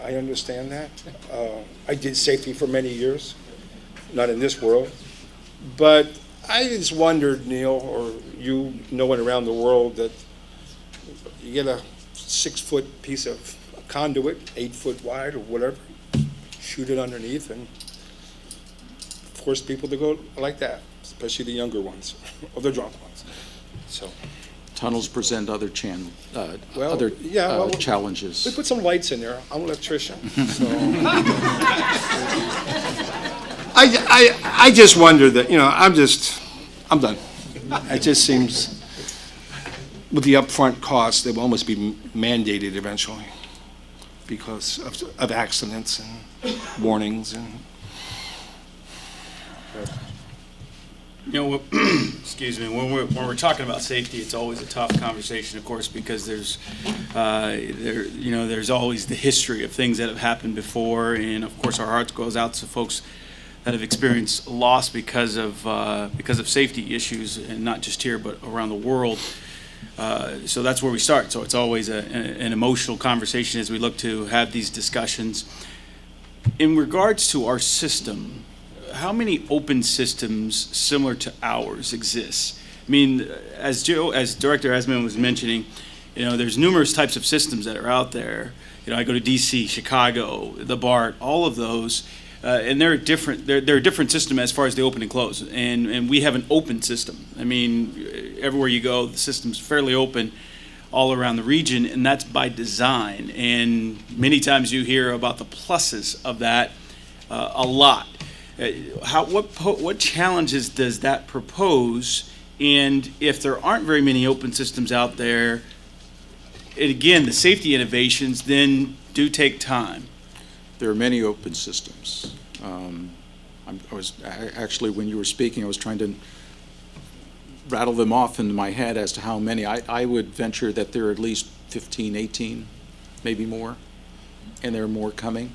I understand that. I did safety for many years, not in this world. But I just wondered, Neil, or you knowing around the world, that you get a 6-foot piece of conduit, 8 foot wide or whatever, shoot it underneath and force people to go like that, especially the younger ones or the drunk ones. So, Tunnels present other well, yeah, well, challenges. we put some lights in there. I'm an electrician, so. I just wonder that, I'm done. It just seems, with the upfront cost, they will almost be mandated eventually because of accidents and warnings and. Excuse me, when we're talking about safety, it's always a tough conversation, of course, because there's always the history of things that have happened before, and of course our hearts goes out to folks that have experienced loss because of safety issues, and not just here but around the world. So that's where we start. So it's always an emotional conversation as we look to have these discussions. In regards to our system, how many open systems similar to ours exist? I mean, as Director Asman was mentioning, there's numerous types of systems that are out there. I go to DC, Chicago, the BART, all of those, and they're different. They're a different system as far as the open and close, and we have an open system. I mean, everywhere you go, the system's fairly open all around the region, and that's by design. And many times you hear about the pluses of that a lot. What challenges does that propose? And if there aren't very many open systems out there, and again, the safety innovations then do take time. There are many open systems. Actually, when you were speaking, I was trying to rattle them off in my head as to how many. I would venture that there are at least 15, 18, maybe more, and there are more coming.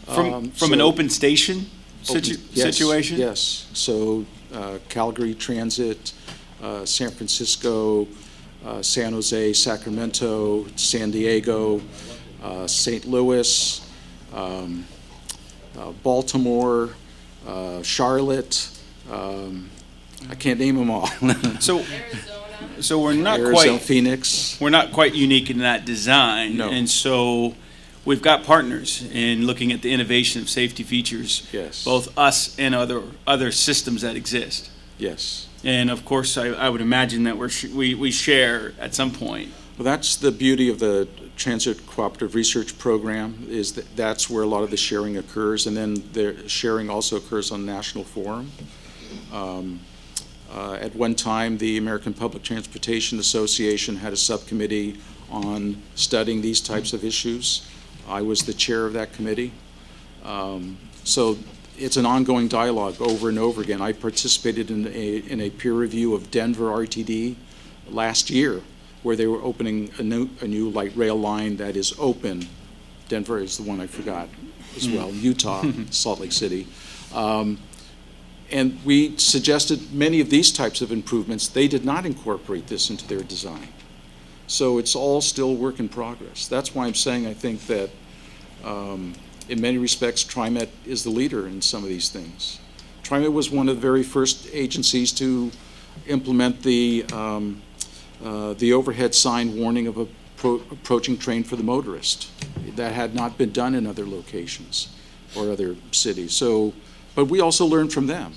From an open station situation? Yes. So Calgary Transit, San Francisco, San Jose, Sacramento, San Diego, St. Louis, Baltimore, Charlotte. I can't name them all. So we're not Arizona, Phoenix. We're not quite unique in that design. No. And so we've got partners in looking at the innovation of safety features. Yes. Both us and other systems that exist. Yes. And of course, I would imagine that we share at some point. Well, that's the beauty of the Transit Cooperative Research Program, is that that's where a lot of the sharing occurs, and then the sharing also occurs on National Forum. At one time, the American Public Transportation Association had a subcommittee on studying these types of issues. I was the chair of that committee. So it's an ongoing dialogue over and over again. I participated in a peer review of Denver RTD last year, where they were opening a new light rail line that is open. Denver is the one I forgot as well. Utah, Salt Lake City. And we suggested many of these types of improvements. They did not incorporate this into their design. So it's all still work in progress. That's why I'm saying I think that in many respects, TriMet is the leader in some of these things. TriMet was one of the very first agencies to implement the overhead sign warning of approaching train for the motorist. That had not been done in other locations or other cities. So, but we also learned from them.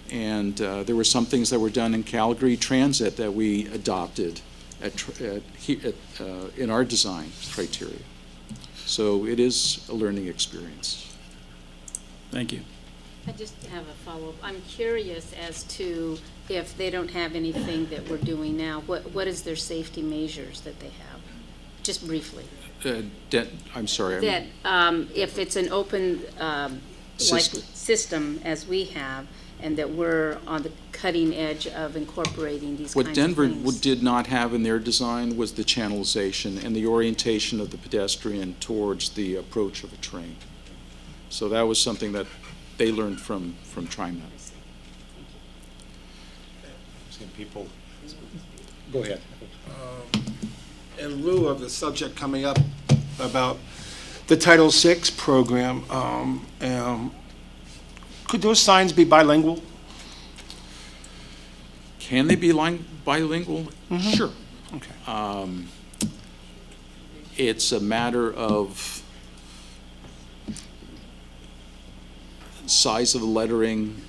There were some things that were done in Calgary Transit that we adopted in our design criteria. So it is a learning experience. Thank you. I just have a follow-up. I'm curious as to if they don't have anything that we're doing now, what is their safety measures that they have? Just briefly. I'm sorry. That if it's an open system as we have, and that we're on the cutting edge of incorporating these kinds of things. What Denver did not have in their design was the channelization and the orientation of the pedestrian towards the approach of a train. So that was something that they learned from TriMet. People, go ahead. In lieu of the subject coming up about the Title VI program. Could those signs be bilingual? Can they be bilingual? Sure. Okay. It's a matter of size of the lettering,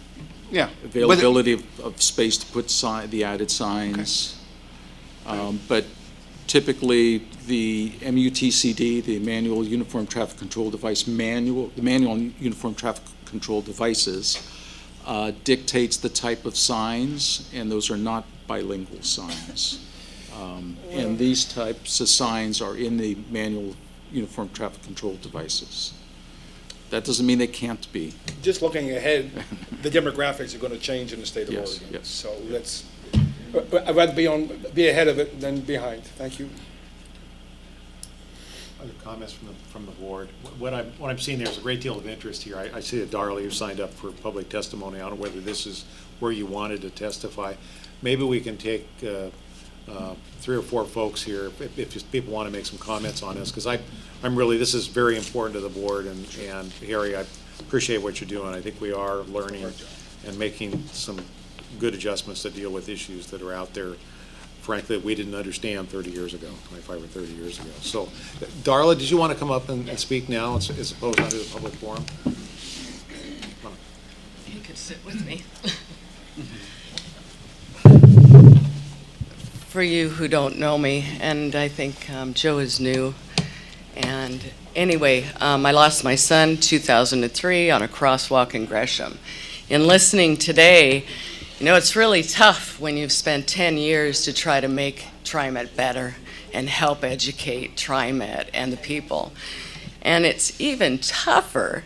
Yeah. availability of space to put the added signs. But typically, the MUTCD, the Manual Uniform Traffic Control Device the Manual Uniform Traffic Control Devices dictates the type of signs, and those are not bilingual signs. And these types of signs are in the Manual Uniform Traffic Control Devices. That doesn't mean they can't be. Just looking ahead, the demographics are going to change in the state of Yes, Oregon. yes. So I'd rather be ahead of it than behind. Thank you. Other comments from the board? What I'm seeing, there's a great deal of interest here. I see that Darla, you signed up for public testimony. I don't know whether this is where you wanted to testify. Maybe we can take 3 or 4 folks here if people want to make some comments on this, because I'm really, this is very important to the board, and Harry, I appreciate what you're doing. I think we are learning and making some good adjustments to deal with issues that are out there, frankly, that we didn't understand 30 years ago, 25 or 30 years ago. So, Darla, did you want to come up and speak now as opposed to the public forum? You could sit with me. For you who don't know me, and I think Joe is new, and anyway, I lost my son 2003 on a crosswalk in Gresham. In listening today, you know, it's really tough when you've spent 10 years to try to make TriMet better and help educate TriMet and the people. And it's even tougher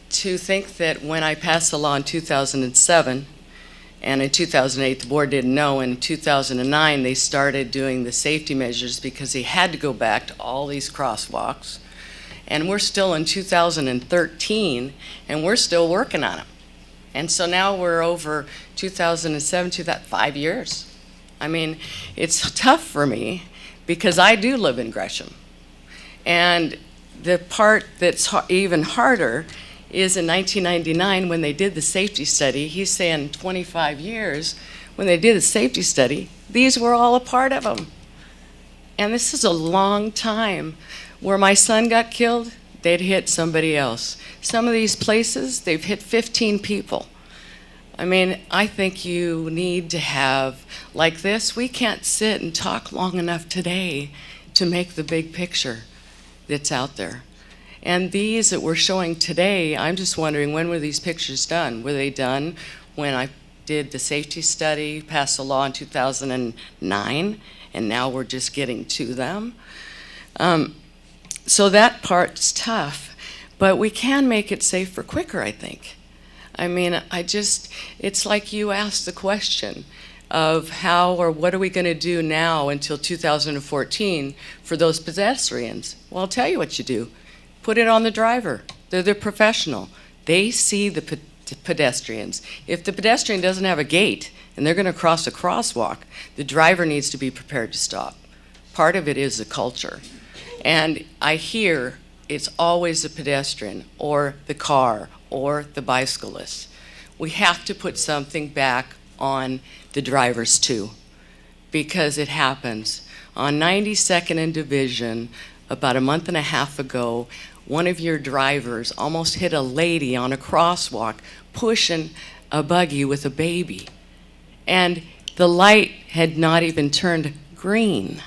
to think that when I passed the law in 2007, and in 2008, the board didn't know. In 2009, they started doing the safety measures because they had to go back to all these crosswalks. And we're still in 2013, and we're still working on them. And so now we're over 2007 to that 5 years. I mean, it's tough for me because I do live in Gresham. And the part that's even harder is in 1999 when they did the safety study. He's saying 25 years. When they did the safety study, these were all a part of them. And this is a long time. Where my son got killed, they'd hit somebody else. Some of these places, they've hit 15 people. I mean, I think you need to have, like this, we can't sit and talk long enough today to make the big picture that's out there. And these that we're showing today, I'm just wondering, when were these pictures done? Were they done when I did the safety study, passed the law in 2009, and now we're just getting to them? So that part's tough, but we can make it safer quicker, I think. I mean, it's like you asked the question of how or what are we going to do now until 2014 for those pedestrians? Well, I'll tell you what you do. Put it on the driver. They're the professional. They see the pedestrians. If the pedestrian doesn't have a gate and they're going to cross a crosswalk, the driver needs to be prepared to stop. Part of it is the culture. And I hear it's always the pedestrian or the car or the bicyclist. We have to put something back on the drivers too, because it happens. On 92nd and Division, about a month and a half ago, one of your drivers almost hit a lady on a crosswalk pushing a buggy with a baby. And the light had not even turned green.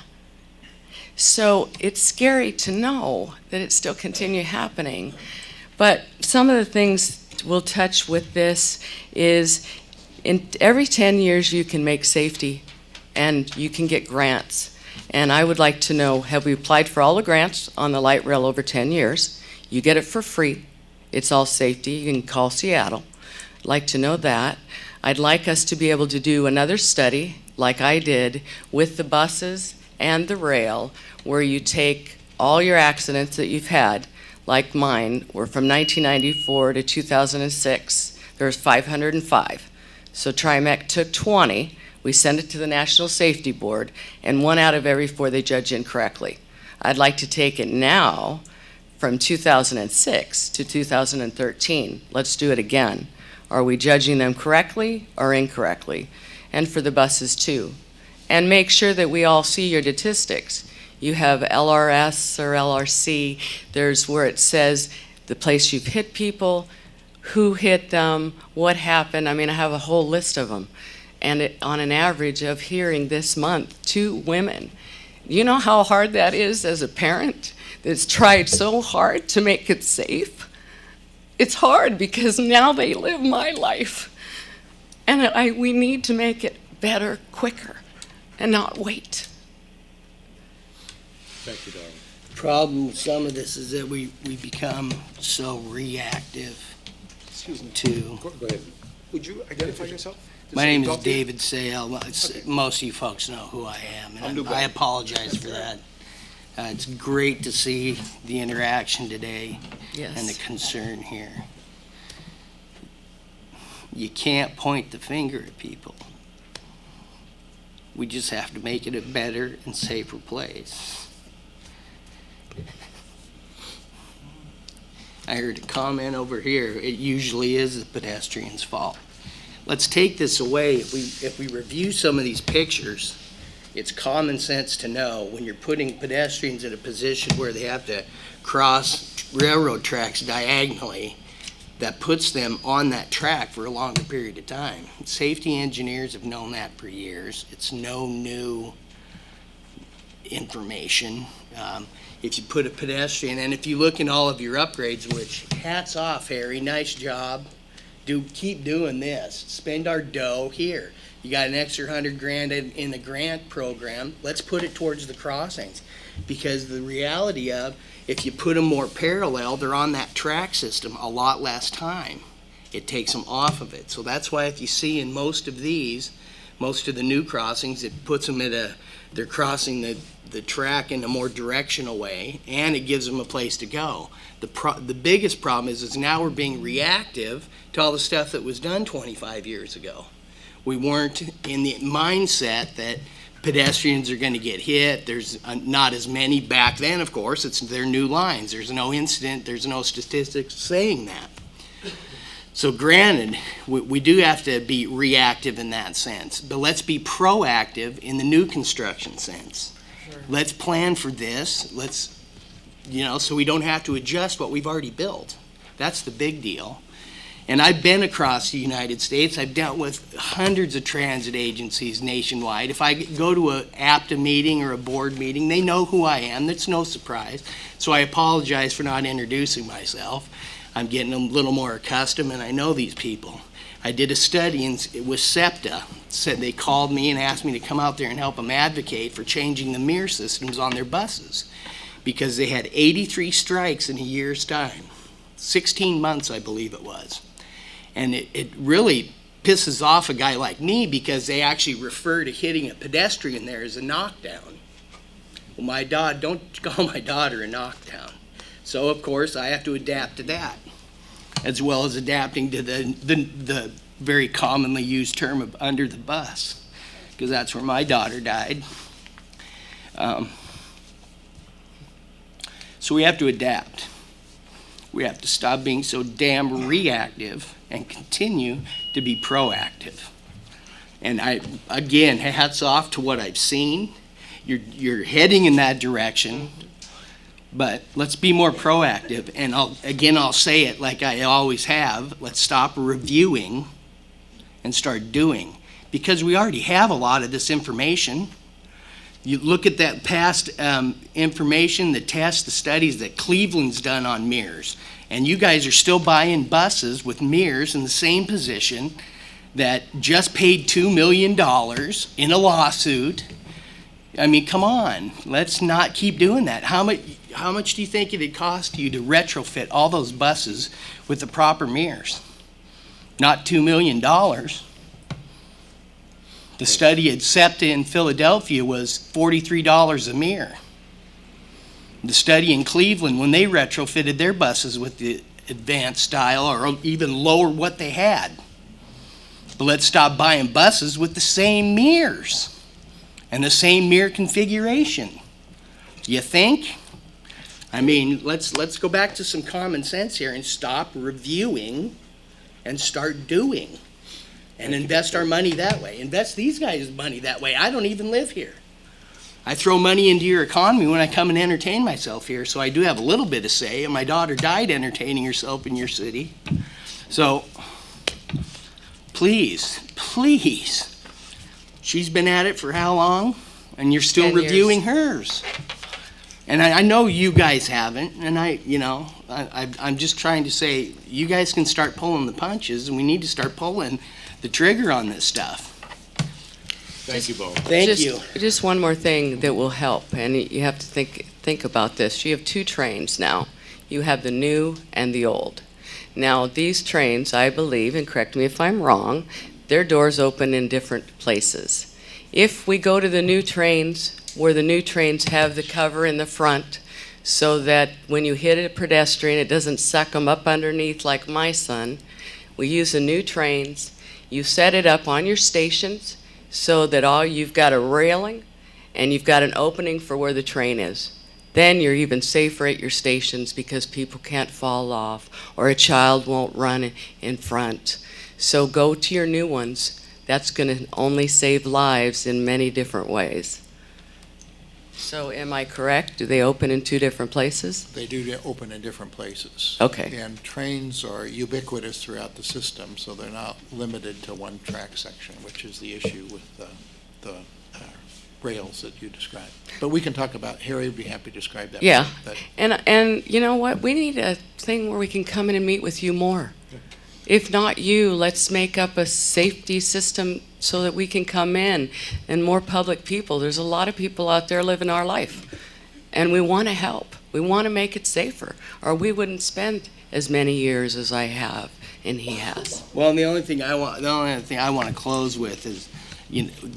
So it's scary to know that it still continue happening. But some of the things we'll touch with this is in every 10 years you can make safety and you can get grants. And I would like to know, have we applied for all the grants on the light rail over 10 years? You get it for free. It's all safety. You can call Seattle. I'd like to know that. I'd like us to be able to do another study, like I did, with the buses and the rail, where you take all your accidents that you've had, like mine, were from 1994 to 2006. There's 505. So TriMet took 20. We send it to the National Safety Board, and 1 out of every 4 they judge incorrectly. I'd like to take it now from 2006 to 2013. Let's do it again. Are we judging them correctly or incorrectly? And for the buses too. And make sure that we all see your statistics. You have LRS or LRC. There's where it says the place you've hit people, who hit them, what happened. I mean, I have a whole list of them. And on an average of hearing this month, 2 women. You know how hard that is as a parent that's tried so hard to make it safe? It's hard because now they live my life. And we need to make it better, quicker, and not wait. Thank you, Darrell. Problem with some of this is that we become so reactive Excuse me. to. Go ahead. Would you identify yourself? My name is David Sale. Most of you folks know who I am, I'm and new I guy. apologize for that. It's great to see the interaction today and the Yes. concern here. You can't point the finger at people. We just have to make it a better and safer place. I heard a comment over here, it usually is the pedestrian's fault. Let's take this away. If we review some of these pictures, it's common sense to know when you're putting pedestrians in a position where they have to cross railroad tracks diagonally, that puts them on that track for a longer period of time. Safety engineers have known that for years. It's no new information. If you put a pedestrian, and if you look in all of your upgrades, which hats off, Harry, nice job. Keep doing this. Spend our dough here. You got an extra $100,000 in the grant program. Let's put it towards the crossings. Because the reality of, if you put them more parallel, they're on that track system a lot less time. It takes them off of it. So that's why if you see in most of these, most of the new crossings, it puts them they're crossing the track in a more directional way, and it gives them a place to go. The biggest problem is now we're being reactive to all the stuff that was done 25 years ago. We weren't in the mindset that pedestrians are going to get hit. There's not as many back then, of course. They're new lines. There's no incident. There's no statistics saying that. So granted, we do have to be reactive in that sense, but let's be proactive in the new construction sense. Let's plan for this. So we don't have to adjust what we've already built. That's the big deal. And I've been across the United States. I've dealt with hundreds of transit agencies nationwide. If I go to a APTA meeting or a board meeting, they know who I am. That's no surprise. So I apologize for not introducing myself. I'm getting a little more accustomed, and I know these people. I did a study with SEPTA. Said they called me and asked me to come out there and help them advocate for changing the mirror systems on their buses because they had 83 strikes in a year's time. 16 months, I believe it was. And it really pisses off a guy like me because they actually refer to hitting a pedestrian there as a knockdown. Well, don't call my daughter a knockdown. So, of course, I have to adapt to that, as well as adapting to the very commonly used term of under the bus, because that's where my daughter died. So we have to adapt. We have to stop being so damn reactive and continue to be proactive. And again, hats off to what I've seen. You're heading in that direction, but let's be more proactive. And I'll say it like I always have. Let's stop reviewing and start doing, because we already have a lot of this information. You look at that past information, the tests, the studies that Cleveland's done on mirrors, and you guys are still buying buses with mirrors in the same position that just paid $2 million in a lawsuit. I mean, come on, let's not keep doing that. How much do you think it'd cost you to retrofit all those buses with the proper mirrors? Not $2 million. The study at SEPTA in Philadelphia was $43 a mirror. The study in Cleveland, when they retrofitted their buses with the advanced style or even lower what they had. But let's stop buying buses with the same mirrors and the same mirror configuration. You think? I mean, let's go back to some common sense here and stop reviewing and start doing. And invest our money that way. Invest these guys' money that way. I don't even live here. I throw money into your economy when I come and entertain myself here, so I do have a little bit of say, and my daughter died entertaining herself in your city. So, please, please, she's been at it for how long? And you're still 10 years. reviewing hers. And I know you guys haven't, and I'm just trying to say, you guys can start pulling the punches, and we need to start pulling the trigger on this stuff. Thank you, Bo. Thank you. Just one more thing that will help, and you have to think about this. You have two trains now. You have the new and the old. Now, these trains, I believe, and correct me if I'm wrong, their doors open in different places. If we go to the new trains, where the new trains have the cover in the front, so that when you hit a pedestrian, it doesn't suck them up underneath like my son, we use the new trains. You set it up on your stations, so that you've got a railing and you've got an opening for where the train is. Then you're even safer at your stations because people can't fall off or a child won't run in front. So go to your new ones. That's going to only save lives in many different ways. So am I correct? Do they open in two different places? They do open in different places. Okay. And trains are ubiquitous throughout the system, so they're not limited to one track section, which is the issue with the rails that you described. But we can talk about, Harry would be happy to describe that. Yeah. But And you know what? We need a thing where we can come in and meet with you more. If not you, let's make up a safety system so that we can come in and more public people. There's a lot of people out there living our life, and we want to help. We want to make it safer, or we wouldn't spend as many years as I have and he has. Well, and the only thing I want to close with is,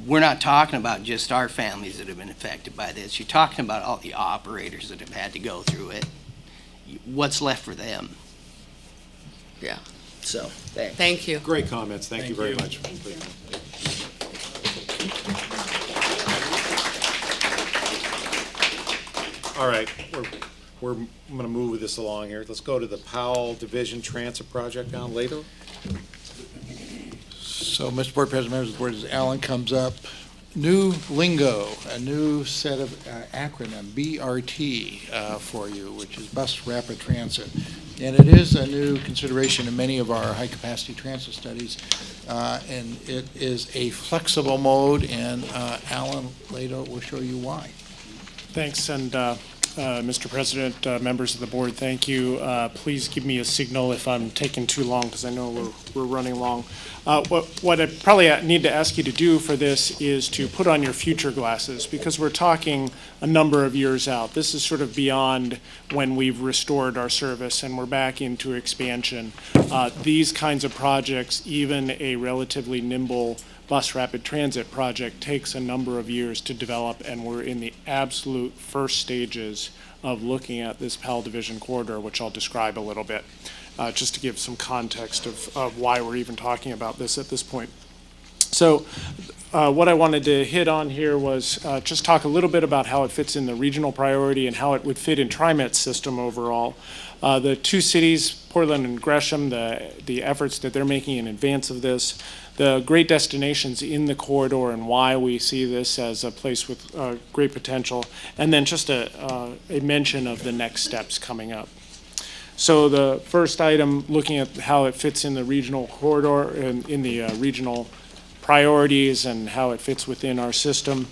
we're not talking about just our families that have been affected by this. You're talking about all the operators that have had to go through it. What's left for them? Yeah. So, thanks. Thank you. Great comments. Thank you very much. All right, I'm going to move this along here. Let's go to the Powell Division Transit Project down later. So, Mr. Board President, members of the board, as Alan comes up, new lingo, a new set of acronym, BRT, for you, which is Bus Rapid Transit. And it is a new consideration in many of our high-capacity transit studies, and it is a flexible mode, and Alan later will show you why. Thanks, and Mr. President, members of the board, thank you. Please give me a signal if I'm taking too long, because I know we're running long. What I probably need to ask you to do for this is to put on your future glasses, because we're talking a number of years out. This is sort of beyond when we've restored our service and we're back into expansion. These kinds of projects, even a relatively nimble bus rapid transit project, takes a number of years to develop, and we're in the absolute first stages of looking at this Powell Division corridor, which I'll describe a little bit, just to give some context of why we're even talking about this at this point. So what I wanted to hit on here was just talk a little bit about how it fits in the regional priority and how it would fit in TriMet's system overall. The two cities, Portland and Gresham, the efforts that they're making in advance of this, the great destinations in the corridor and why we see this as a place with great potential, and then just a mention of the next steps coming up. So the first item, looking at how it fits in the regional corridor and in the regional priorities and how it fits within our system.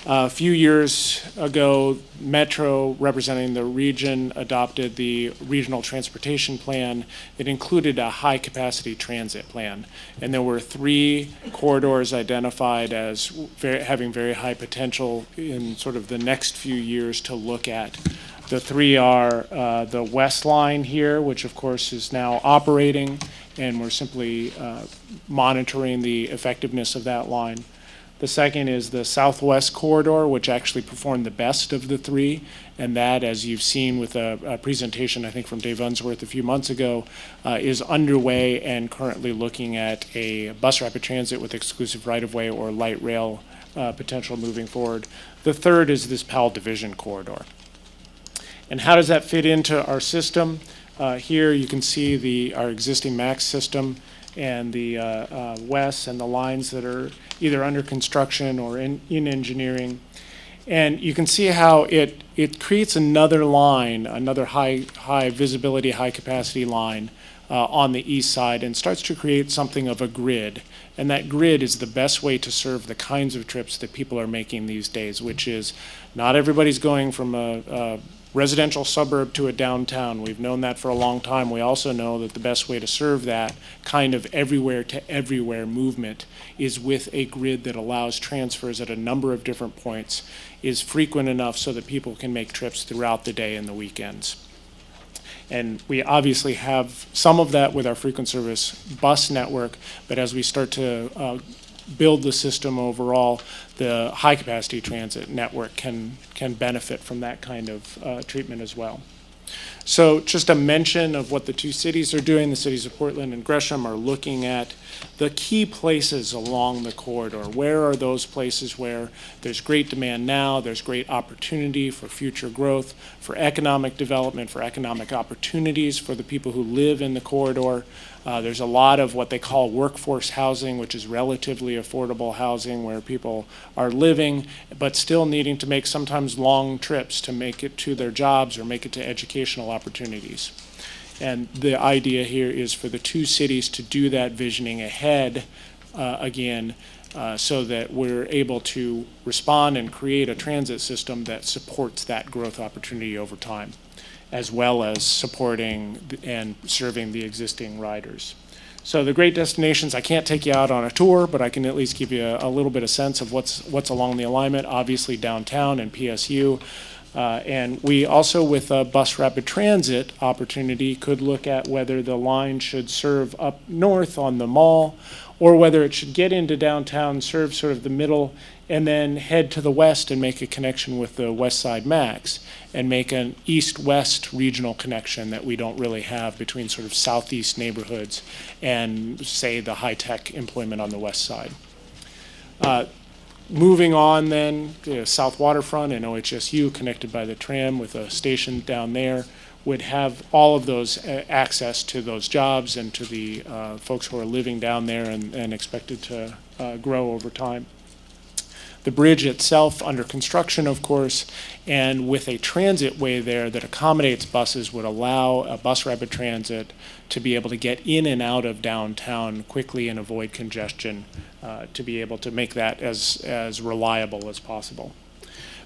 A few years ago, Metro, representing the region, adopted the Regional Transportation Plan. It included a high-capacity transit plan, and there were 3 corridors identified as having very high potential in sort of the next few years to look at. The 3 are the West Line here, which of course is now operating, and we're simply monitoring the effectiveness of that line. The second is the Southwest Corridor, which actually performed the best of the 3, and that, as you've seen with a presentation, I think, from Dave Unsworth a few months ago, is underway and currently looking at a bus rapid transit with exclusive right-of-way or light rail potential moving forward. The third is this Powell Division corridor. And how does that fit into our system? Here you can see our existing MAX system and the WES and the lines that are either under construction or in engineering. And you can see how it creates another line, another high visibility, high capacity line on the east side, and starts to create something of a grid. And that grid is the best way to serve the kinds of trips that people are making these days, which is not everybody's going from a residential suburb to a downtown. We've known that for a long time. We also know that the best way to serve that kind of everywhere to everywhere movement is with a grid that allows transfers at a number of different points, is frequent enough so that people can make trips throughout the day and the weekends. And we obviously have some of that with our frequent service bus network, but as we start to build the system overall, the high-capacity transit network can benefit from that kind of treatment as well. So just a mention of what the two cities are doing. The cities of Portland and Gresham are looking at the key places along the corridor. Where are those places where there's great demand now, there's great opportunity for future growth, for economic development, for economic opportunities for the people who live in the corridor. There's a lot of what they call workforce housing, which is relatively affordable housing where people are living, but still needing to make sometimes long trips to make it to their jobs or make it to educational opportunities. And the idea here is for the two cities to do that visioning ahead again, so that we're able to respond and create a transit system that supports that growth opportunity over time, as well as supporting and serving the existing riders. So the great destinations, I can't take you out on a tour, but I can at least give you a little bit of sense of what's along the alignment. Obviously downtown and PSU. And we also, with a bus rapid transit opportunity, could look at whether the line should serve up north on the mall, or whether it should get into downtown, serve sort of the middle, and then head to the west and make a connection with the West Side Max, and make an east-west regional connection that we don't really have between sort of southeast neighborhoods and, say, the high-tech employment on the west side. Moving on then, to South Waterfront and OHSU, connected by the tram with a station down there, would have all of those access to those jobs and to the folks who are living down there and expected to grow over time. The bridge itself under construction, of course, and with a transit way there that accommodates buses, would allow a bus rapid transit to be able to get in and out of downtown quickly and avoid congestion, to be able to make that as reliable as possible.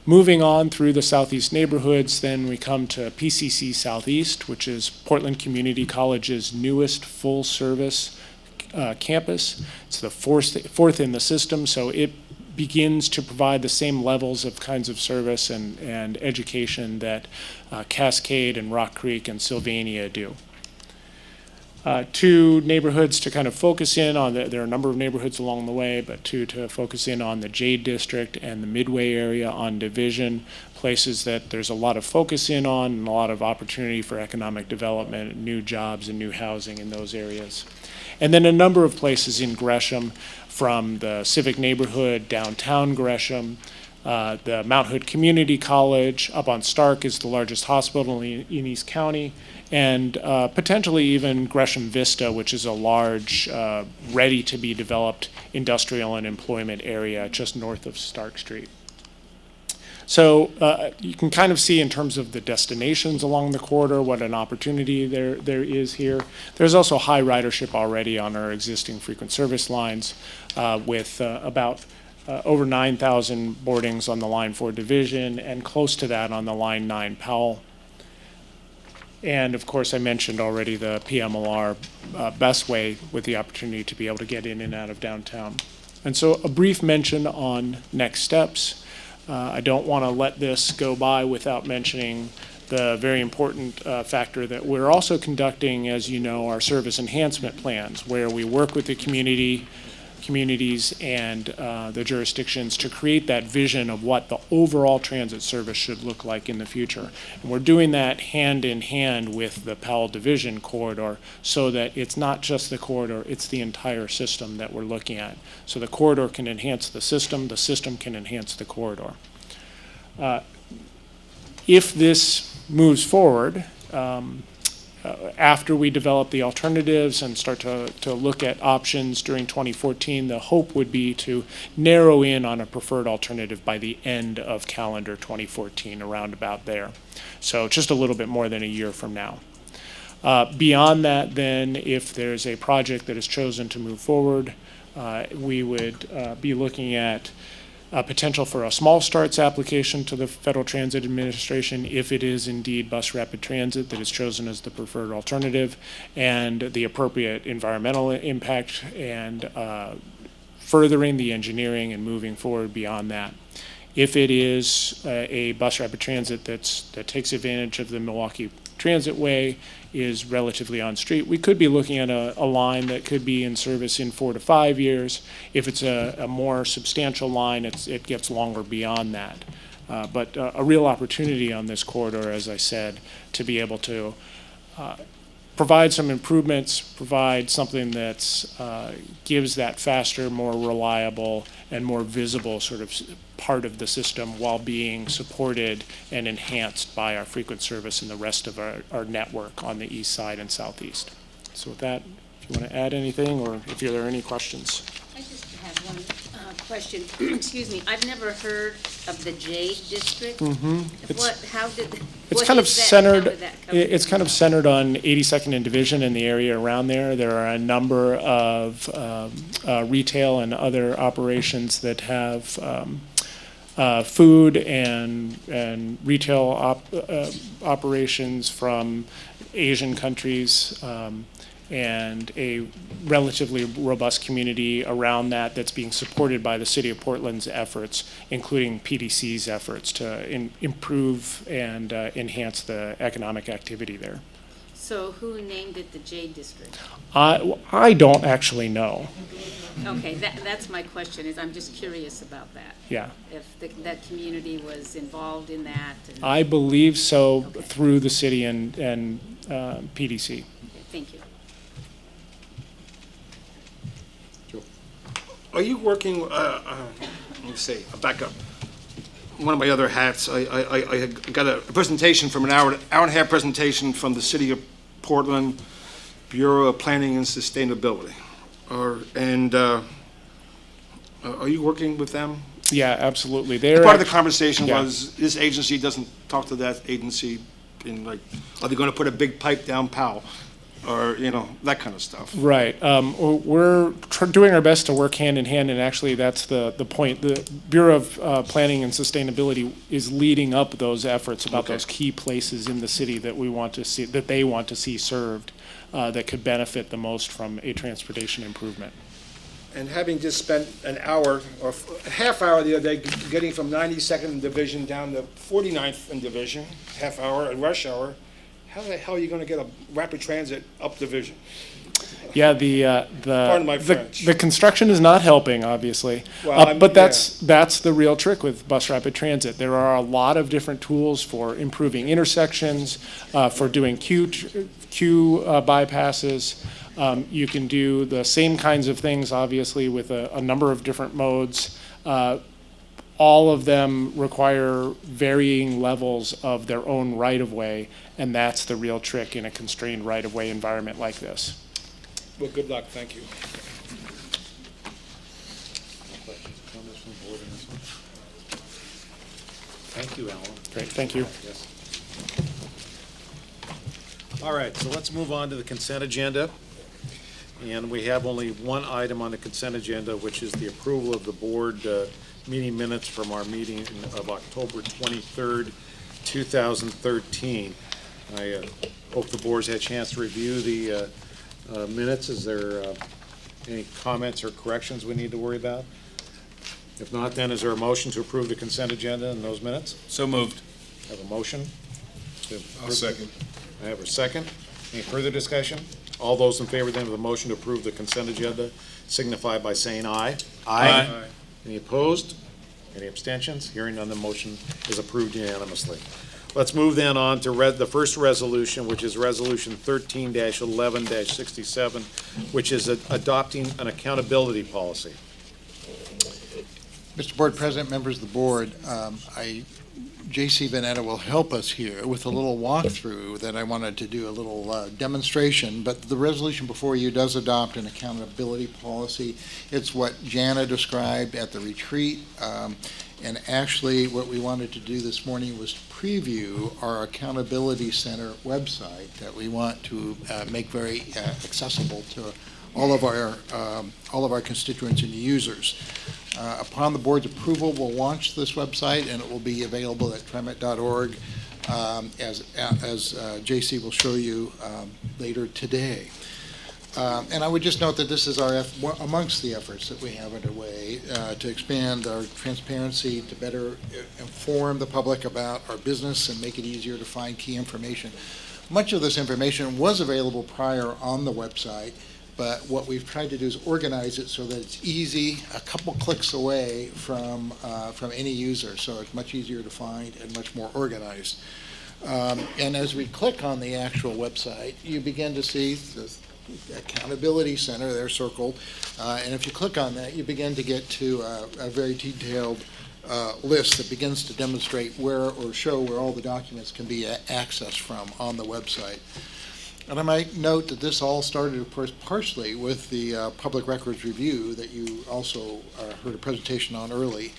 Moving on through the southeast neighborhoods, then we come to PCC Southeast, which is Portland Community College's newest full-service campus. It's the fourth in the system, so it begins to provide the same levels of kinds of service and education that Cascade and Rock Creek and Sylvania do. Two neighborhoods to kind of focus in on, there are a number of neighborhoods along the way, but two to focus in on: the Jade District and the Midway area on Division, places that there's a lot of focus in on and a lot of opportunity for economic development, new jobs and new housing in those areas. And then a number of places in Gresham, from the Civic Neighborhood, downtown Gresham, the Mount Hood Community College, up on Stark is the largest hospital in East County, and potentially even Gresham Vista, which is a large, ready-to-be-developed industrial and employment area just north of Stark Street. So you can kind of see in terms of the destinations along the corridor what an opportunity there is here. There's also high ridership already on our existing frequent service lines, with about over 9,000 boardings on the Line 4 Division and close to that on the Line 9 Powell. And of course, I mentioned already the PMLR Bestway, with the opportunity to be able to get in and out of downtown. And so a brief mention on next steps. I don't want to let this go by without mentioning the very important factor that we're also conducting, as you know, our service enhancement plans, where we work with the community communities and the jurisdictions to create that vision of what the overall transit service should look like in the future. And we're doing that hand in hand with the Powell Division corridor so that it's not just the corridor, it's the entire system that we're looking at. So the corridor can enhance the system can enhance the corridor. If this moves forward, after we develop the alternatives and start to look at options during 2014, the hope would be to narrow in on a preferred alternative by the end of calendar 2014, around about there. So just a little bit more than a year from now. Beyond that, then, if there's a project that is chosen to move forward, we would be looking at potential for a small starts application to the Federal Transit Administration if it is indeed Bus Rapid Transit that is chosen as the preferred alternative, and the appropriate environmental impact and furthering the engineering and moving forward beyond that. If it is a Bus Rapid Transit that takes advantage of the Milwaukee Transit Way, is relatively on street, we could be looking at a line that could be in service in 4 to 5 years. If it's a more substantial line, it gets longer beyond that. But a real opportunity on this corridor, as I said, to be able to provide some improvements, provide something that gives that faster, more reliable, and more visible sort of part of the system while being supported and enhanced by our frequent service and the rest of our network on the east side and southeast. So with that, if you want to add anything or if there are any questions. I just have one question. Excuse me. I've never heard of the Jade District. It's kind of centered. It's kind of centered on 82nd and Division and the area around there. There are a number of retail and other operations that have food and retail operations from Asian countries. And a relatively robust community around that that's being supported by the City of Portland's efforts, including PDC's efforts to improve and enhance the economic activity there. So who named it the Jade District? I don't actually know. Okay, that's my question, is I'm just curious about that. Yeah. If that community was involved in that. And I believe so, through the city and PDC. Thank you. Are you working, let me see, I'll back up. One of my other hats, I got a presentation from an hour and a half presentation from the City of Portland Bureau of Planning and Sustainability. Are you working with them? Yeah, absolutely. Part of the conversation yeah. was, this agency doesn't talk to that agency, in like, are they gonna put a big pipe down Powell? Or, that kind of stuff. Right. We're doing our best to work hand in hand, and actually that's the point. The Bureau of Planning and Sustainability is leading up those efforts about those key places in the city that we want to see, that they want to see served, that could benefit the most from a transportation improvement. And having just spent an hour or a half hour the other day getting from 92nd Division down to 49th Division, half hour and rush hour, how the hell are you going to get a rapid transit up division? Yeah, Pardon my French. the construction is not helping, obviously. Well, but that's the real trick with Bus Rapid Transit. There are a lot of different tools for improving intersections, for doing queue bypasses. You can do the same kinds of things, obviously, with a number of different modes. All of them require varying levels of their own right-of-way, and that's the real trick in a constrained right-of-way environment like this. Well, good luck. Thank you. Thank you, Alan. Great, thank you. Yes. All right, so let's move on to the consent agenda. And we have only one item on the consent agenda, which is the approval of the board meeting minutes from our meeting of October 23rd, 2013. I hope the board's had a chance to review the minutes. Is there any comments or corrections we need to worry about? If not, then is there a motion to approve the consent agenda and those minutes? So moved. Have a motion? I'll second. I have a second. Any further discussion? All those in favor then of the motion to approve the consent agenda signify by saying aye. Aye. Any opposed? Any abstentions? Hearing none, the motion is approved unanimously. Let's move then on to the first resolution, which is Resolution 13-11-67, which is adopting an accountability policy. Mr. Board President, members of the board, J.C. Vanetta will help us here with a little walkthrough that I wanted to do, a little demonstration, but the resolution before you does adopt an accountability policy. It's what Jana described at the retreat, and actually what we wanted to do this morning was preview our Accountability Center website that we want to make very accessible to all of our constituents and users. Upon the board's approval, we'll launch this website, and it will be available at tremet.org, as J.C. will show you later today. And I would just note that this is amongst the efforts that we have underway to expand our transparency, to better inform the public about our business and make it easier to find key information. Much of this information was available prior on the website, but what we've tried to do is organize it so that it's easy, a couple clicks away from any user, so it's much easier to find and much more organized. And as we click on the actual website, you begin to see the Accountability Center there circled, and if you click on that, you begin to get to a very detailed list that begins to demonstrate where all the documents can be accessed from on the website. And I might note that this all started, of course, partially with the Public Records Review that you also heard a presentation on early.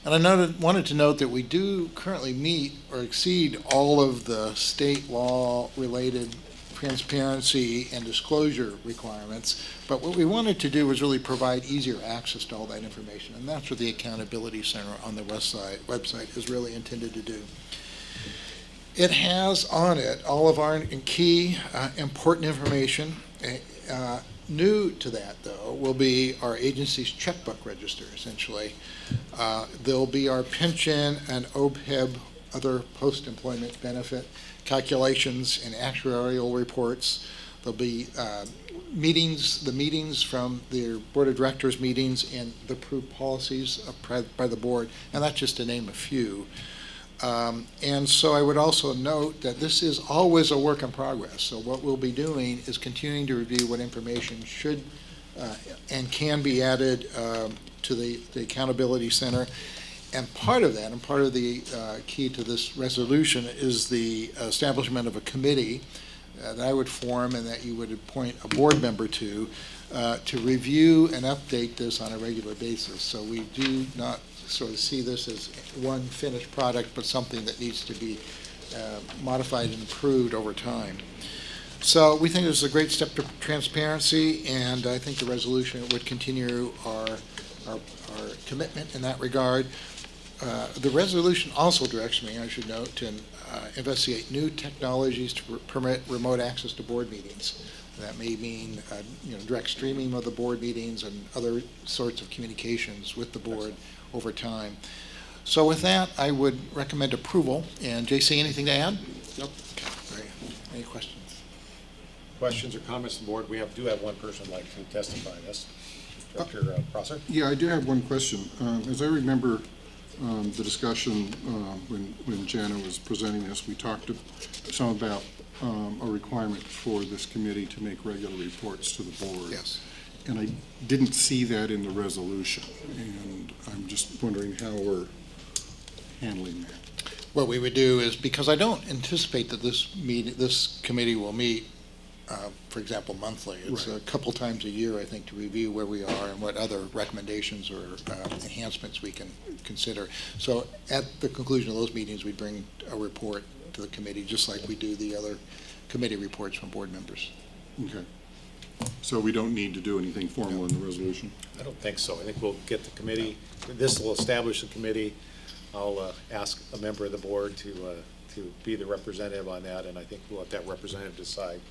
And I wanted to note that we do currently meet or exceed all of the state law-related transparency and disclosure requirements, but what we wanted to do was really provide easier access to all that information, and that's what the Accountability Center on the website is really intended to do. It has on it all of our key important information. New to that, though, will be our agency's checkbook register, essentially. There'll be our pension and OPEB, other post-employment benefit calculations and actuarial reports. There'll be the meetings from the Board of Directors meetings and the approved policies by the board, and that's just to name a few. And so I would also note that this is always a work in progress. So what we'll be doing is continuing to review what information should and can be added to the Accountability Center. And part of that, and part of the key to this resolution, is the establishment of a committee that I would form and that you would appoint a board member to review and update this on a regular basis. So we do not sort of see this as one finished product, but something that needs to be modified and improved over time. So we think this is a great step to transparency, and I think the resolution would continue our commitment in that regard. The resolution also directs me, I should note, to investigate new technologies to permit remote access to board meetings. That may mean direct streaming of the board meetings and other sorts of communications with the board over time. So with that, I would recommend approval. And J.C., anything to add? Nope. Okay, great. Any questions? Questions or comments from the board? We do have one person like to testify. Yes, Director Prosser? Yeah, I do have one question. As I remember the discussion when Jana was presenting this, we talked some about a requirement for this committee to make regular reports to the board. Yes. And I didn't see that in the resolution, and I'm just wondering how we're handling that. What we would do is, because I don't anticipate that this committee will meet, for example, monthly. It's Right. a couple times a year, I think, to review where we are and what other recommendations or enhancements we can consider. So at the conclusion of those meetings, we bring a report to the committee, just like we do the other committee reports from board members. Okay. So we don't need to do anything formal in the resolution? I don't think so. I think we'll get the committee, this will establish the committee. I'll ask a member of the board to be the representative on that, and I think we'll let that representative decide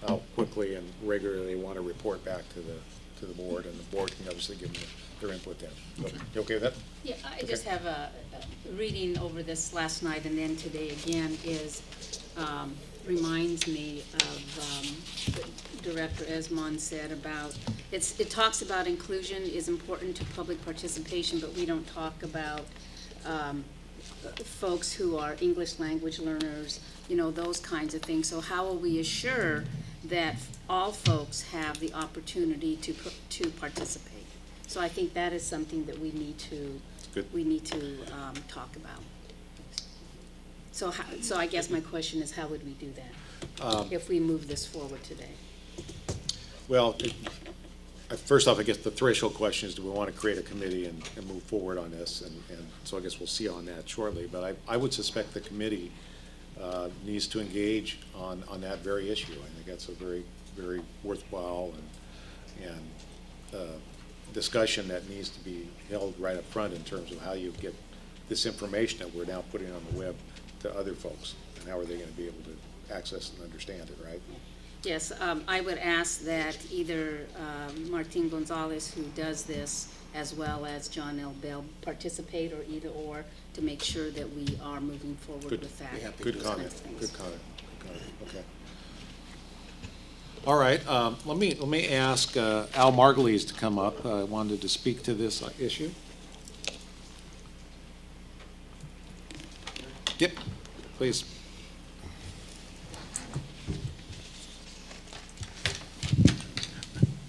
how quickly and regularly they want to report back to the board, and the board can obviously give them their input then. So, Okay. you okay with that? Yeah, I just have reading over this last night and then today again reminds me of what Director Esmond said about it talks about inclusion is important to public participation, but we don't talk about folks who are English language learners, those kinds of things. So how will we assure that all folks have the opportunity to participate? So I think that is something that we need to talk about. So I guess my question is, how would we do that if we move this forward today? Well, first off, I guess the threshold question is, do we want to create a committee and move forward on this? And so I guess we'll see on that shortly. But I would suspect the committee needs to engage on that very issue. I think that's a very, very worthwhile and discussion that needs to be held right up front in terms of how you get this information that we're now putting on the web to other folks, and how are they going to be able to access and understand it, right? Yes, I would ask that either Martin Gonzalez, who does this, as well as John L. Bell, participate, or either or, to make sure that we are moving forward with that. Good those comment. kinds of things. Good comment. Okay. All right. Let me ask Al Margulies to come up. I wanted to speak to this issue. Yep. Please.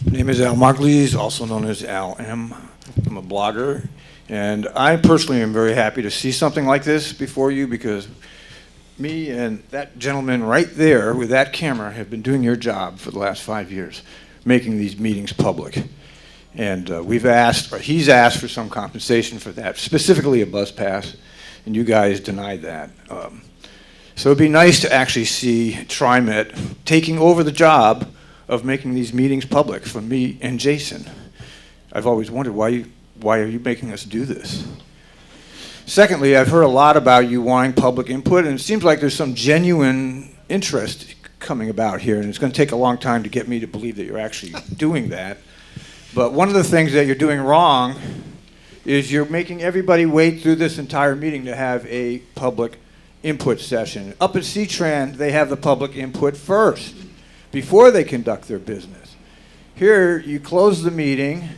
My name is Al Margulies, also known as Al M. I'm a blogger, and I personally am very happy to see something like this before you, because me and that gentleman right there with that camera have been doing your job for the last 5 years, making these meetings public. And he's asked for some compensation for that, specifically a bus pass, and you guys denied that. So it'd be nice to actually see TriMet taking over the job of making these meetings public for me and Jason. I've always wondered, why are you making us do this? Secondly, I've heard a lot about you wanting public input, and it seems like there's some genuine interest coming about here, and it's going to take a long time to get me to believe that you're actually doing that. But one of the things that you're doing wrong is you're making everybody wait through this entire meeting to have a public input session. Up at C-Tran, they have the public input first, before they conduct their business. Here, you close the meeting,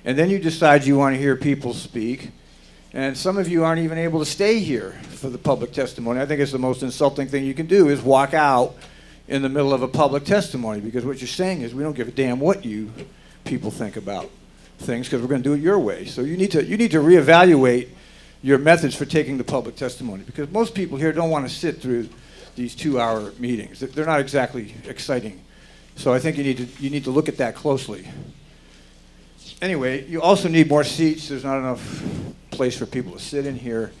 and then you decide you want to hear people speak, and some of you aren't even able to stay here for the public testimony. I think it's the most insulting thing you can do is walk out in the middle of a public testimony, because what you're saying is we don't give a damn what you people think about things, because we're going to do it your way. So you need to reevaluate your methods for taking the public testimony, because most people here don't want to sit through these 2-hour meetings. They're not exactly exciting. So I think you need to look at that closely. Anyway, you also need more seats. There's not enough place for people to sit in here.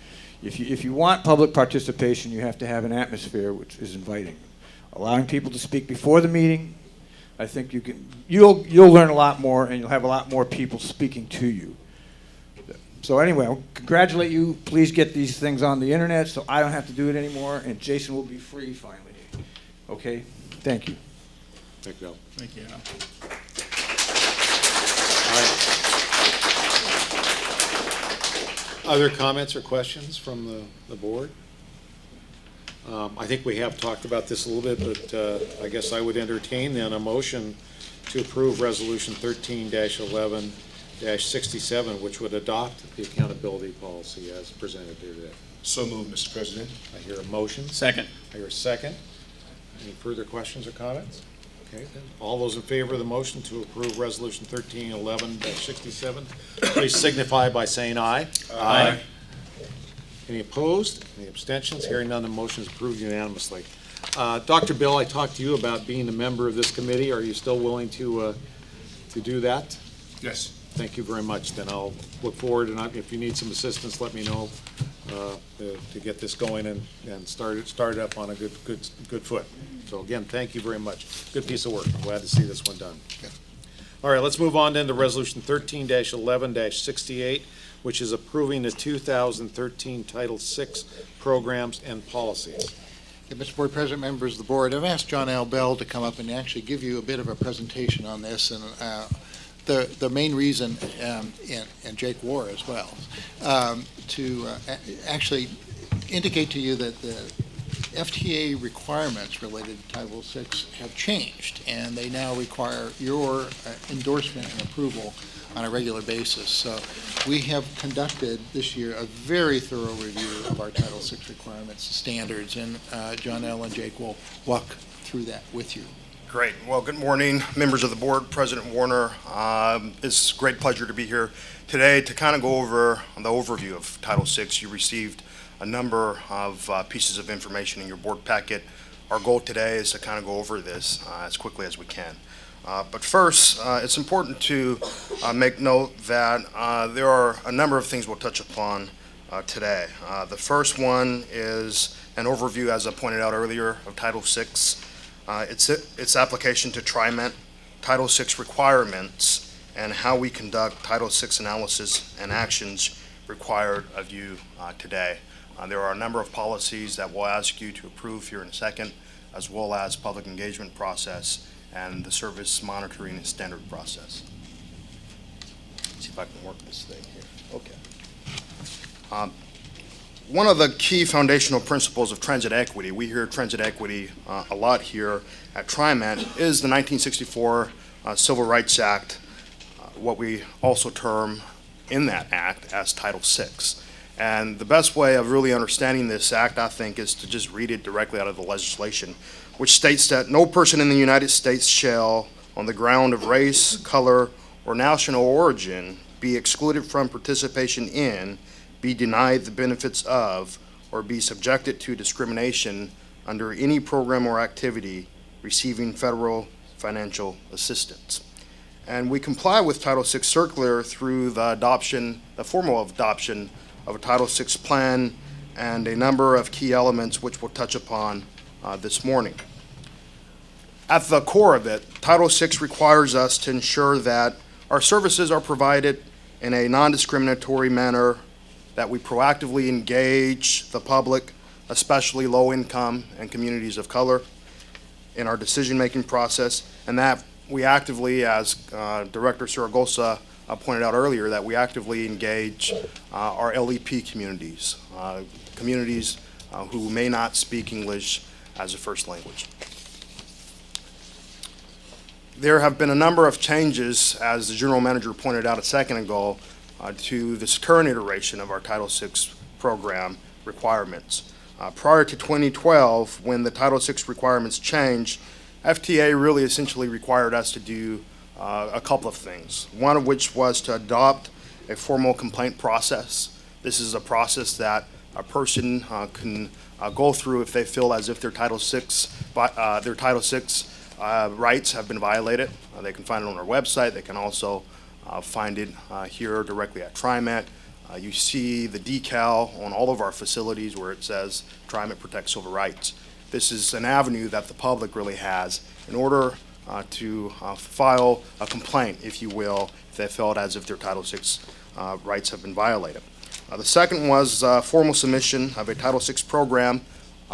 If you want public participation, you have to have an atmosphere which is inviting. Allowing people to speak before the meeting, I think you'll learn a lot more, and you'll have a lot more people speaking to you. So anyway, I'll congratulate you. Please get these things on the internet so I don't have to do it anymore, and Jason will be free finally. Okay? Thank you. Thank you, Al. Thank you. All right. Other comments or questions from the board? I think we have talked about this a little bit, but I guess I would entertain then a motion to approve Resolution 13-11-67, which would adopt the accountability policy as presented here today. So moved, Mr. President. I hear a motion. Second. I hear a second. Any further questions or comments? Okay, then. All those in favor of the motion to approve Resolution 13-11-67, please signify by saying aye. Aye. Any opposed? Any abstentions? Hearing none, the motion is approved unanimously. Dr. Bill, I talked to you about being a member of this committee. Are you still willing to do that? Yes. Thank you very much. Then I'll look forward, and if you need some assistance, let me know to get this going and start it up on a good foot. So again, thank you very much. Good piece of work. I'm glad to see this one done. All right, let's move on then to Resolution 13-11-68, which is approving the 2013 Title VI programs and policies. Yeah, Mr. Board President, members of the board, I've asked John L. Bell to come up and actually give you a bit of a presentation on this, and the main reason, and Jake War as well, to actually indicate to you that FTA requirements related to Title VI have changed, and they now require your endorsement and approval on a regular basis. So we have conducted this year a very thorough review of our Title VI requirements and standards, and John L. and Jake will walk through that with you. Great. Well, good morning, members of the board, President Warner. It's a great pleasure to be here today to kind of go over the overview of Title VI. You received a number of pieces of information in your board packet. Our goal today is to kind of go over this as quickly as we can. But first, it's important to make note that there are a number of things we'll touch upon today. The first one is an overview, as I pointed out earlier, of Title VI, its application to TriMet, Title VI requirements, and how we conduct Title VI analysis and actions required of you today. There are a number of policies that we'll ask you to approve here in a second, as well as public engagement process and the service monitoring and standard process. Let's see if I can work this thing here. Okay. One of the key foundational principles of transit equity, we hear transit equity a lot here at TriMet, is the 1964 Civil Rights Act, what we also term in that act as Title VI. And the best way of really understanding this act, I think, is to just read it directly out of the legislation, which states that no person in the United States shall, on the ground of race, color, or national origin, be excluded from participation in, be denied the benefits of, or be subjected to discrimination under any program or activity receiving federal financial assistance. And we comply with Title VI Circular through the formal adoption of a Title VI plan and a number of key elements which we'll touch upon this morning. At the core of it, Title VI requires us to ensure that our services are provided in a non-discriminatory manner, that we proactively engage the public, especially low-income and communities of color, in our decision-making process, and that we actively, as Director Saragosa pointed out earlier, that we actively engage our LEP communities, communities who may not speak English as a first language. There have been a number of changes, as the General Manager pointed out a second ago, to this current iteration of our Title VI program requirements. Prior to 2012, when the Title VI requirements changed, FTA really essentially required us to do a couple of things, one of which was to adopt a formal complaint process. This is a process that a person can go through if they feel as if their Title VI rights have been violated. They can find it on our website. They can also find it here directly at TriMet. You see the decal on all of our facilities where it says TriMet Protects Civil Rights. This is an avenue that the public really has in order to file a complaint, if you will, if they felt as if their Title VI rights have been violated. The second was formal submission of a Title VI program,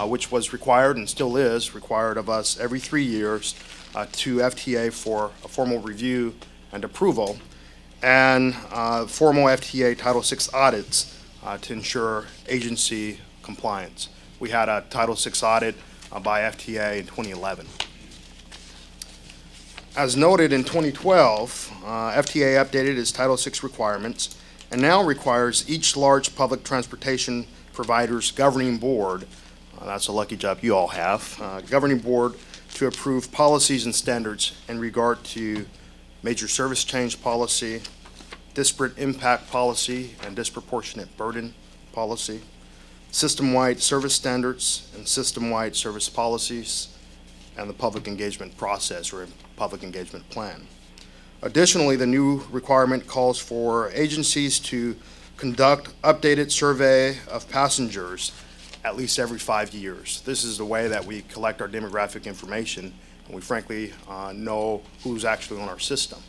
which was required and still is required of us every 3 years to FTA for a formal review and approval, and formal FTA Title VI audits to ensure agency compliance. We had a Title VI audit by FTA in 2011. As noted in 2012, FTA updated its Title VI requirements and now requires each large public transportation provider's governing board, that's a lucky job you all have, governing board to approve policies and standards in regard to major service change policy, disparate impact policy and disproportionate burden policy, system-wide service standards and system-wide service policies, and the public engagement process or public engagement plan. Additionally, the new requirement calls for agencies to conduct updated survey of passengers at least every 5 years. This is the way that we collect our demographic information, and we frankly know who's actually on our system.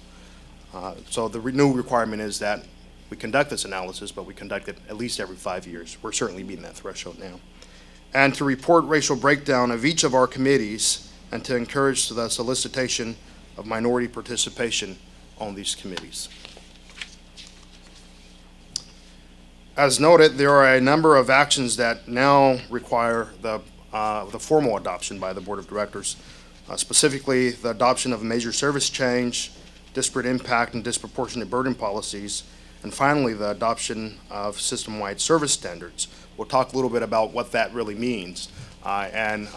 So the new requirement is that we conduct this analysis, but we conduct it at least every 5 years. We're certainly meeting that threshold now. And to report racial breakdown of each of our committees and to encourage the solicitation of minority participation on these committees. As noted, there are a number of actions that now require the the formal adoption by the Board of Directors, specifically the adoption of major service change, disparate impact and disproportionate burden policies, and finally, the adoption of system-wide service standards. We'll talk a little bit about what that really means. And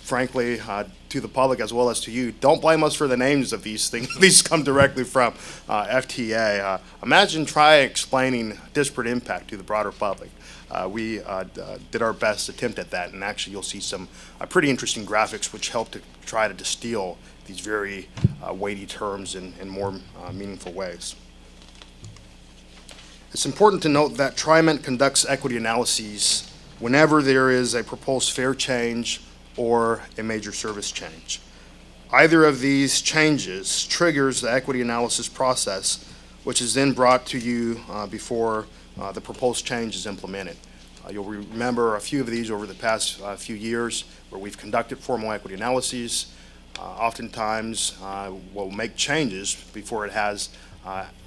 frankly, to the public as well as to you, don't blame us for the names of these things. These come directly from FTA. Imagine try explaining disparate impact to the broader public. We did our best attempt at that, and actually you'll see some pretty interesting graphics which help to try to distill these very weighty terms in more meaningful ways. It's important to note that TriMet conducts equity analyses whenever there is a proposed fare change or a major service change. Either of these changes triggers the equity analysis process, which is then brought to you before the proposed change is implemented. You'll remember a few of these over the past few years where we've conducted formal equity analyses. Oftentimes, we'll make changes before it has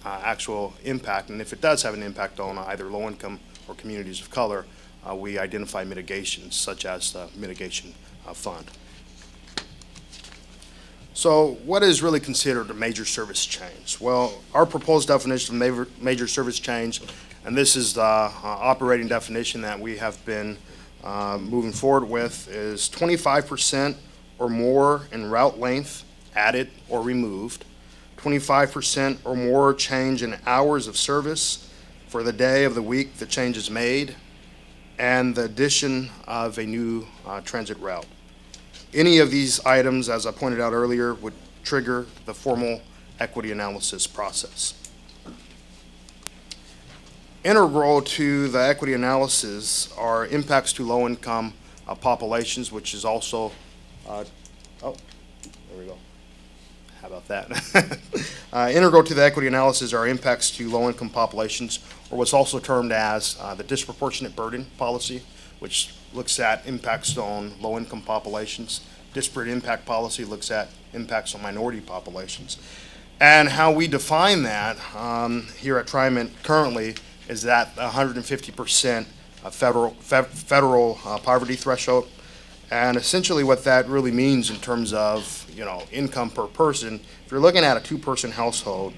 actual impact, and if it does have an impact on either low-income or communities of color, we identify mitigations, such as the mitigation fund. So what is really considered a major service change? Well, our proposed definition of major service change, and this is the operating definition that we have been moving forward with, is 25% or more in route length added or removed, 25% or more change in hours of service for the day of the week the change is made, and the addition of a new transit route. Any of these items, as I pointed out earlier, would trigger the formal equity analysis process. Integral to the equity analysis are impacts to low-income populations, which is also, oh, there we go. How about that? Integral to the equity analysis are impacts to low-income populations, or what's also termed as the disproportionate burden policy, which looks at impacts on low-income populations. Disparate impact policy looks at impacts on minority populations. And how we define that here at TriMet currently is that 150% federal poverty threshold. And essentially what that really means in terms of, income per person, if you're looking at a two-person household,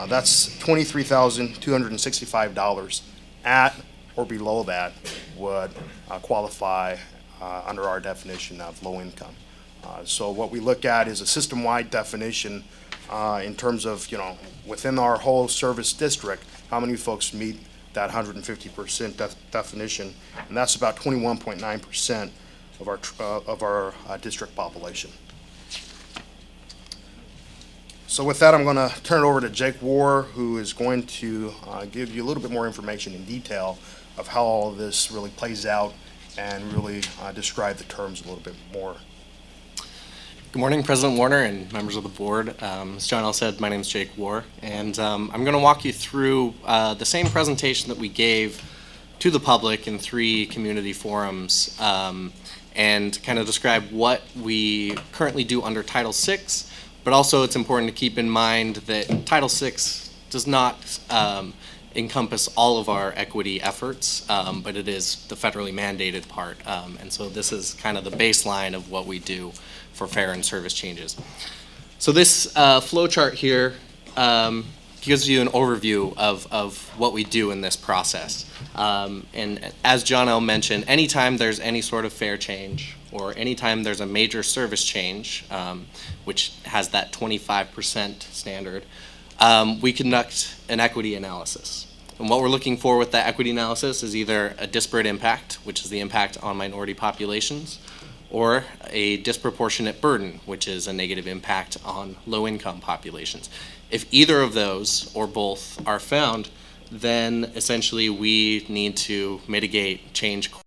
that's $23,265. At or below that would qualify under our definition of low income. So what we look at is a system-wide definition in terms of, within our whole service district, how many folks meet that 150% definition, and that's about 21.9% of our district population. So with that, I'm going to turn it over to Jake War, who is going to give you a little bit more information in detail of how all of this really plays out and really describe the terms a little bit more. Good morning, President Warner and members of the board. As John L. said, my name is Jake War, and I'm going to walk you through the same presentation that we gave to the public in 3 community forums and kind of describe what we currently do under Title VI, but also it's important to keep in mind that Title VI does not encompass all of our equity efforts, but it is the federally mandated part, and so this is kind of the baseline of what we do for fare and service changes. So this flow chart here gives you an overview of what we do in this process. And as John L. mentioned, anytime there's any sort of fare change or anytime there's a major service change, which has that 25% standard, we conduct an equity analysis. And what we're looking for with that equity analysis is either a disparate impact, which is the impact on minority populations, or a disproportionate burden, which is a negative impact on low-income populations. If either of those or both are found, then essentially we need to mitigate change